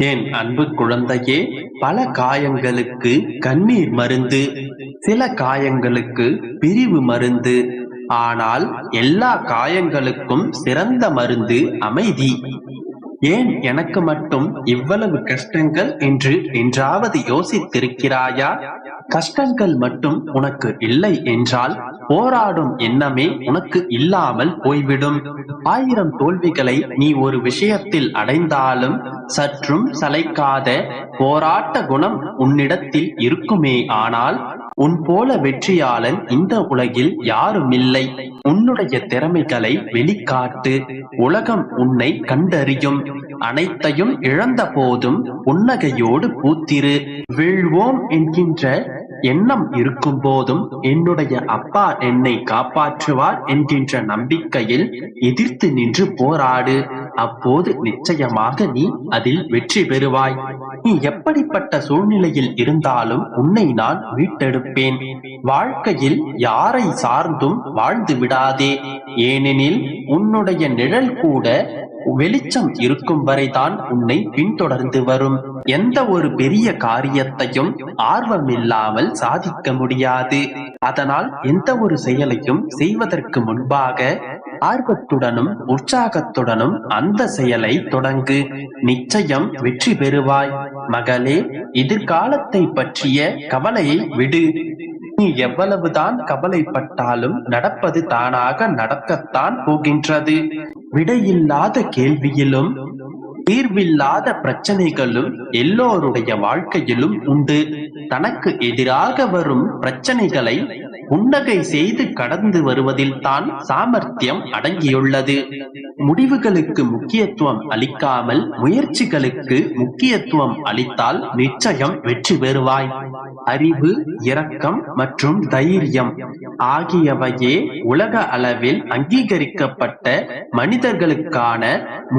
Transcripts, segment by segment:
என் அன்பு குழந்தையே, பல காயங்களுக்கு கண்ணீர் மருந்து, சில காயங்களுக்கு பிரிவு மருந்து. ஆனால் எல்லா காயங்களுக்கும் சிறந்த மருந்து அமைதி. ஏன் எனக்கு மட்டும் இவ்வளவு கஷ்டங்கள் என்று என்றாவது யோசித்திருக்கிறாயா? கஷ்டங்கள் மட்டும் உனக்கு இல்லை என்றால் போராடும் எண்ணமே உனக்கு இல்லாமல் போய்விடும். 1000 தோல்விகளை நீ ஒரு விஷயத்தில் அடைந்தாலும் சற்றும் சளைக்காத போராட்ட குணம் உன்னிடத்தில் இருக்குமே. ஆனால் உன் போல வெற்றியாளன் இந்த உலகில் யாரும் இல்லை. உன்னுடைய திறமைகளை வெளிக்காட்டு. உலகம் உன்னை கண்டறியும். அனைத்தையும் இழந்த போதும் புன்னகையோடு பூத்திரு. வீழ்வோம் என்கின்ற எண்ணம் இருக்கும் போதும் என்னுடைய அப்பா என்னை காப்பாற்றுவார் என்கின்ற நம்பிக்கையில் எதிர்த்து நின்று போராடு. அப்போது நிச்சயமாக நீ அதில் வெற்றி பெறுவாய். நீ எப்படிப்பட்ட சூழ்நிலையில் இருந்தாலும் உன்னை நான் மீட்டெடுப்பேன். வாழ்க்கையில் யாரை சார்ந்தும் வாழ்ந்து விடாதே. ஏனெனில் உன்னுடைய நிழல் கூட வெளிச்சம் இருக்கும் வரைதான் உன்னை பின்தொடர்ந்து வரும். எந்த ஒரு பெரிய காரியத்தையும் ஆர்வமில்லாமல் சாதிக்க முடியாது. அதனால் எந்த ஒரு செயலையும் செய்வதற்கு முன்பாக ஆர்வத்துடனும் உற்சாகத்துடனும் அந்த செயலை தொடங்கு. நிச்சயம் வெற்றி பெறுவாய். மகளே, எதிர்காலத்தை பற்றிய கவலையை விடு. நீ எவ்வளவுதான் கவலைப்பட்டாலும் நடப்பது தானாக நடக்கத்தான் போகின்றது. விடையில்லாத கேள்வியிலும் தீர்வில்லாத பிரச்சனைகளும் எல்லோருடைய வாழ்க்கையிலும் உண்டு. தனக்கு எதிராக வரும் பிரச்சனைகளை புன்னகை செய்து கடந்து வருவதில் தான் சாமர்த்தியம் அடங்கியுள்ளது. முடிவுகளுக்கு முக்கியத்துவம் அளிக்காமல் முயற்சிகளுக்கு முக்கியத்துவம் அளித்தால் நிச்சயம் வெற்றி பெறுவாய். அறிவு, இரக்கம் மற்றும் தைரியம் ஆகியவையே உலக அளவில் அங்கீகரிக்கப்பட்ட மனிதர்களுக்கான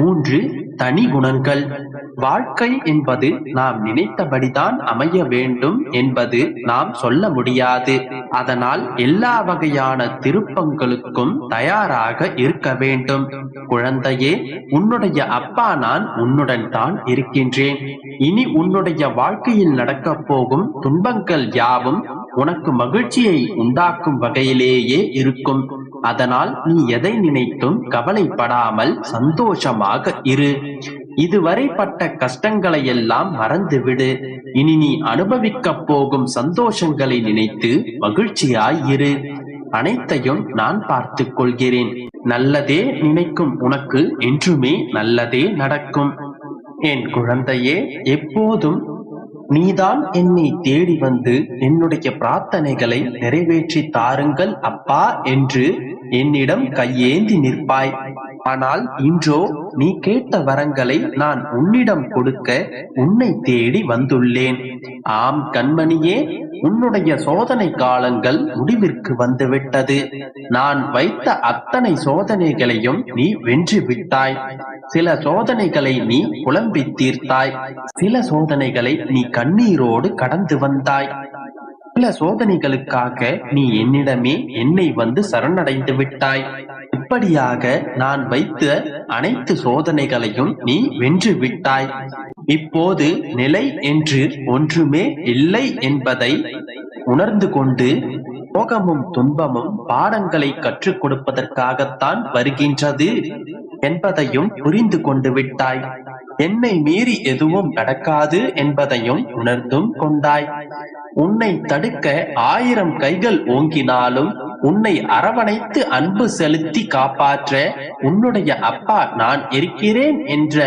3 தனி குணங்கள். வாழ்க்கை என்பது நாம் நினைத்தபடிதான் அமைய வேண்டும் என்பது நாம் சொல்ல முடியாது. அதனால் எல்லா வகையான திருப்பங்களுக்கும் தயாராக இருக்க வேண்டும். குழந்தையே, உன்னுடைய அப்பா நான் உன்னுடன் தான் இருக்கின்றேன். இனி உன்னுடைய வாழ்க்கையில் நடக்கப் போகும் துன்பங்கள் யாவும் உனக்கு மகிழ்ச்சியை உண்டாக்கும் வகையிலேயே இருக்கும். அதனால் நீ எதை நினைத்தும் கவலைப்படாமல் சந்தோஷமாக இரு. இதுவரை பட்ட கஷ்டங்களை எல்லாம் மறந்துவிடு. இனி நீ அனுபவிக்கப் போகும் சந்தோஷங்களை நினைத்து மகிழ்ச்சியாய் இரு. அனைத்தையும் நான் பார்த்துக் கொள்கிறேன். நல்லதே நினைக்கும் உனக்கு என்றுமே நல்லதே நடக்கும். என் குழந்தையே, எப்போதும் நீதான் என்னை தேடி வந்து என்னுடைய பிரார்த்தனைகளை நிறைவேற்றி தாருங்கள் அப்பா என்று என்னிடம் கையேந்தி நிற்பாய். ஆனால் இன்றோ நீ கேட்ட வரங்களை நான் உன்னிடம் கொடுக்க உன்னை தேடி வந்துள்ளேன். ஆம் கண்மணியே, உன்னுடைய சோதனை காலங்கள் முடிவிற்கு வந்துவிட்டது. நான் வைத்த அத்தனை சோதனைகளையும் நீ வென்று விட்டாய். சில சோதனைகளை நீ புலம்பி தீர்த்தாய். சில சோதனைகளை நீ கண்ணீரோடு கடந்து வந்தாய். சில சோதனைகளுக்காக நீ என்னை வந்து சரணடைந்து விட்டாய். இப்படியாக நான் வைத்த அனைத்து சோதனைகளையும் நீ வென்று விட்டாய். இப்போது நிலை என்று ஒன்றுமே இல்லை என்பதை உணர்ந்து கொண்டு, சோகமும் துன்பமும் பாடங்களை கற்றுக் கொடுப்பதற்காகத்தான் வருகின்றது என்பதையும் புரிந்து கொண்டு விட்டாய். என்னை மீறி எதுவும் நடக்காது என்பதையும் உணர்ந்தும் கொண்டாய். உன்னை தடுக்க 1000 கைகள் ஓங்கினாலும் உன்னை அரவணைத்து அன்பு செலுத்தி காப்பாற்ற உன்னுடைய அப்பா நான் இருக்கிறேன் என்ற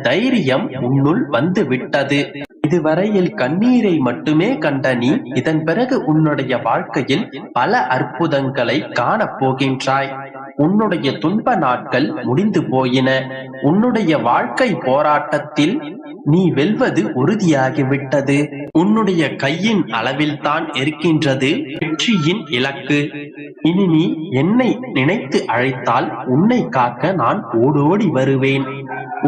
தைரியம் உன்னுள் வந்து விட்டது. இதுவரையில் கண்ணீரை மட்டுமே கண்ட நீ இதன் பிறகு உன்னுடைய வாழ்க்கையில் பல அற்புதங்களை காணப் போகின்றாய். உன்னுடைய துன்ப நாட்கள் முடிந்து போயின. உன்னுடைய வாழ்க்கை போராட்டத்தில் நீ வெல்வது உறுதியாகிவிட்டது. உன்னுடைய கையின் அளவில் தான் இருக்கின்றது வெற்றியின் இலக்கு. இனி நீ என்னை நினைத்து அழைத்தால் உன்னை காக்க நான் ஓடோடி வருவேன்.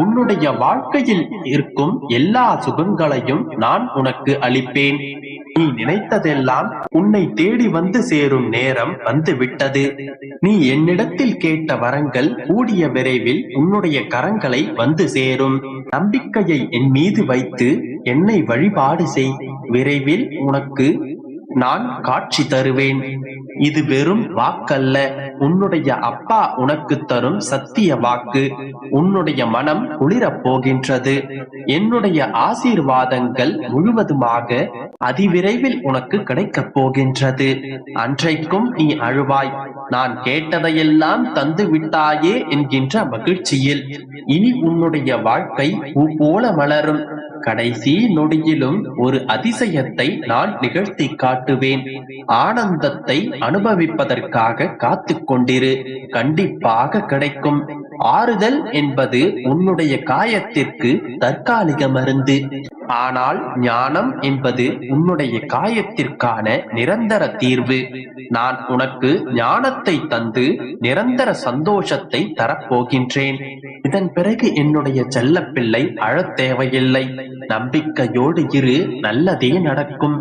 உன்னுடைய வாழ்க்கையில் இருக்கும் எல்லா சுகங்களையும் நான் உனக்கு அளிப்பேன். நீ நினைத்ததெல்லாம் உன்னை தேடி வந்து சேரும் நேரம் வந்து விட்டது. நீ என்னிடத்தில் கேட்ட வரங்கள் கூடிய விரைவில் உன்னுடைய கரங்களை வந்து சேரும். நம்பிக்கையை என் மீது வைத்து என்னை வழிபாடு செய். விரைவில் உனக்கு நான் காட்சி தருவேன். இது வெறும் வாக்கல்ல, உன்னுடைய அப்பா உனக்கு தரும் சத்திய வாக்கு. உன்னுடைய மனம் குளிரப் போகின்றது. என்னுடைய ஆசீர்வாதங்கள் முழுவதுமாக அதிவிரைவில் உனக்கு கிடைக்கப் போகின்றது. அன்றைக்கும் நீ அழுவாய், நான் கேட்டதையெல்லாம் தந்து விட்டாயே என்கின்ற மகிழ்ச்சியில். இனி உன்னுடைய வாழ்க்கை பூ போல மலரும். கடைசி நொடியிலும் ஒரு அதிசயத்தை நான் நிகழ்த்தி காட்டுவேன். ஆனந்தத்தை அனுபவிப்பதற்காக காத்து கொண்டிரு, கண்டிப்பாக கிடைக்கும். ஆறுதல் என்பது உன்னுடைய காயத்திற்கு தற்காலிக மருந்து. ஆனால் ஞானம் என்பது உன்னுடைய காயத்திற்கான நிரந்தர தீர்வு. நான் உனக்கு ஞானத்தை தந்து நிரந்தர சந்தோஷத்தை தரப்போகின்றேன். இதன் பிறகு என்னுடைய செல்ல பிள்ளை அழத் தேவையில்லை. நம்பிக்கையோடு இரு, நல்லதே நடக்கும்.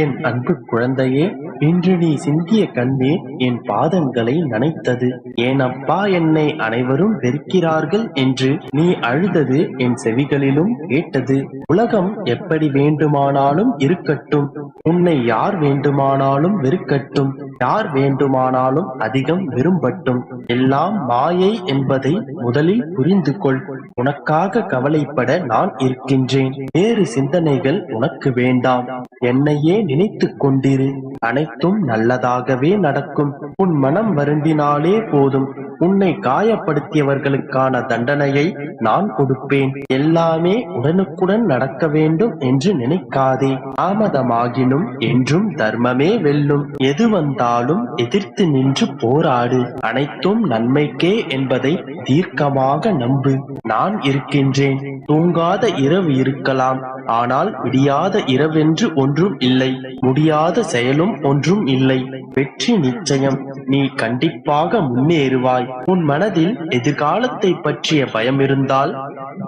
என் அன்பு குழந்தையே, இன்று நீ சிந்திய கண்ணீர் என் பாதங்களை நனைத்தது. என் அப்பா என்னை அனைவரும் வெறுக்கிறார்கள் என்று நீ அழுதது என் செவிகளிலும் கேட்டது. உலகம் எப்படி வேண்டுமானாலும் இருக்கட்டும், உன்னை யார் வேண்டுமானாலும் வெறுக்கட்டும், யார் வேண்டுமானாலும் அதிகம் விரும்பட்டும், எல்லாம் மாயை என்பதை முதலில் புரிந்து கொள். உனக்காக கவலைப்பட நான் இருக்கின்றேன். வேறு சிந்தனைகள் உனக்கு வேண்டாம். என்னையே நினைத்துக் கொண்டிரு. அனைத்தும் நல்லதாகவே நடக்கும். உன் மனம் வருந்தினாலே போதும். உன்னை காயப்படுத்தியவர்களுக்கான தண்டனையை நான் கொடுப்பேன். எல்லாமே உடனுக்குடன் நடக்க வேண்டும் என்று நினைக்காதே. தாமதமாகினும் என்றும் தர்மமே வெல்லும். எது வந்தாலும் எதிர்த்து நின்று போராடு. அனைத்தும் நன்மைக்கே என்பதை தீர்க்கமாக நம்பு. நான் இருக்கின்றேன். தூங்காத இரவு இருக்கலாம், ஆனால் விடியாத இரவென்று ஒன்றும் இல்லை. முடியாத செயலும் ஒன்றும் இல்லை. வெற்றி நிச்சயம். நீ கண்டிப்பாக முன்னேறுவாய். உன் மனதில் எதிர்காலத்தை பற்றிய பயம் இருந்தால்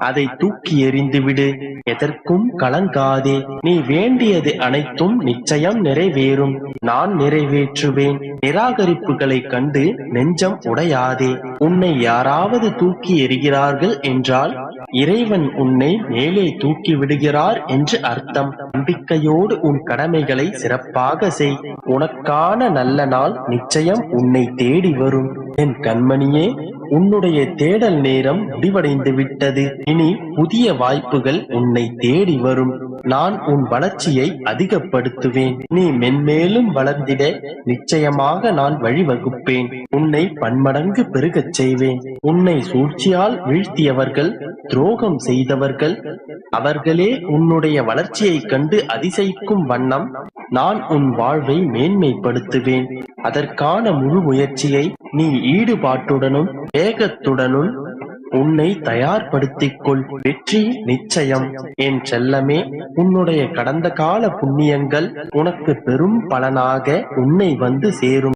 அதை தூக்கி எறிந்துவிடு. எதற்கும் கலங்காதே. நீ வேண்டியது அனைத்தும் நிச்சயம் நிறைவேறும். நான் நிறைவேற்றுவேன். நிராகரிப்புகளை கண்டு நெஞ்சம் உடையாதே. உன்னை யாராவது தூக்கி எறிகிறார்கள் என்றால் இறைவன் உன்னை மேலே தூக்கி விடுகிறார் என்று அர்த்தம். நம்பிக்கையோடு உன் கடமைகளை சிறப்பாக செய். உனக்கான நல்ல நாள் நிச்சயம் உன்னை தேடி வரும். என் கண்மணியே, உன்னுடைய தேடல் நேரம் முடிவடைந்து விட்டது. இனி புதிய வாய்ப்புகள் உன்னை தேடி வரும். நான் உன் வளர்ச்சியை அதிகப்படுத்துவேன். நீ மென்மேலும் வளர்ந்திட நிச்சயமாக நான் வழிவகுப்பேன். உன்னை பன்மடங்கு பெருகச் செய்வேன். உன்னை சூழ்ச்சியால் வீழ்த்தியவர்கள், துரோகம் செய்தவர்கள், அவர்களே உன்னுடைய வளர்ச்சியைக் கண்டு அதிசயிக்கும் வண்ணம் நான் உன் வாழ்வை மேன்மைப்படுத்துவேன். அதற்கான முழு முயற்சியை நீ ஈடுபாட்டுடனும் வேகத்துடனும் உன்னை தயார்படுத்திக் கொள். வெற்றி நிச்சயம். என் செல்லமே, உன்னுடைய கடந்த கால புண்ணியங்கள் உனக்கு பெரும் பலனாக உன்னை வந்து சேரும்.